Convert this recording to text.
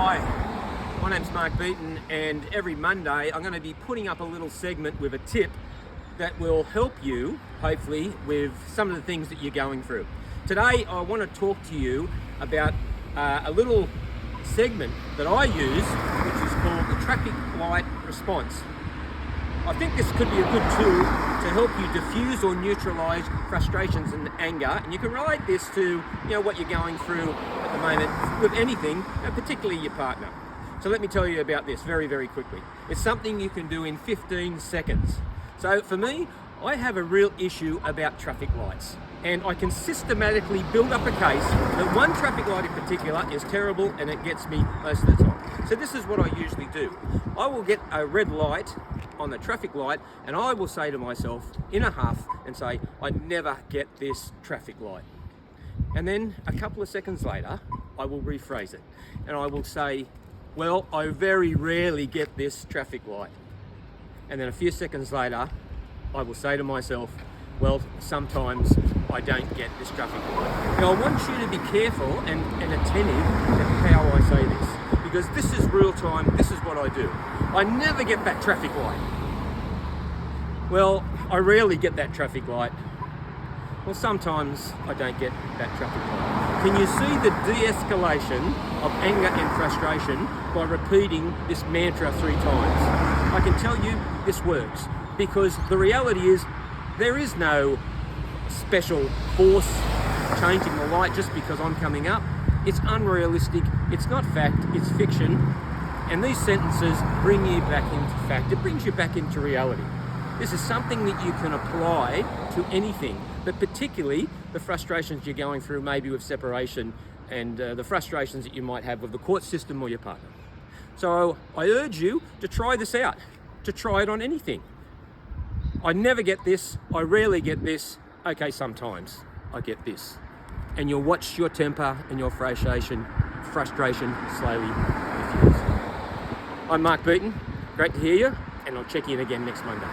Hi, my name's Mark Beaton, and every Monday I'm going to be putting up a little segment with a tip that will help you, hopefully, with some of the things that you're going through. Today I want to talk to you about a little segment that I use, which is called the traffic light response. I think this could be a good tool to help you diffuse or neutralize frustrations and anger, and you can relate this to what you're going through at the moment with anything, and particularly your partner. So let me tell you about this very, very quickly. It's something you can do in 15 seconds. So for me, I have a real issue about traffic lights, and I can systematically build up a case that one traffic light in particular is terrible and it gets me most of the time. So this is what I usually do. I will get a red light on the traffic light and I will say to myself in a huff and say, I never get this traffic light. And then a couple of seconds later, I will rephrase it and I will say, well, I very rarely get this traffic light. And then a few seconds later, I will say to myself, well, sometimes I don't get this traffic light. Now, I want you to be careful and attentive to how I say this, because this is real time, this is what I do. I never get that traffic light. Well, I rarely get that traffic light. Well, sometimes I don't get that traffic light. Can you see the de-escalation of anger and frustration by repeating this mantra 3 times? I can tell you this works, because the reality is there is no special force changing the light just because I'm coming up. It's unrealistic, it's not fact, it's fiction. And these sentences bring you back into fact. It brings you back into reality. This is something that you can apply to anything, but particularly the frustrations you're going through, maybe with separation, and the frustrations that you might have with the court system or your partner. So I urge you to try this out, to try it on anything. I never get this, I rarely get this, okay, sometimes I get this. And you'll watch your temper and your frustration slowly diffuse. I'm Mark Beaton, great to hear you, and I'll check in again next Monday.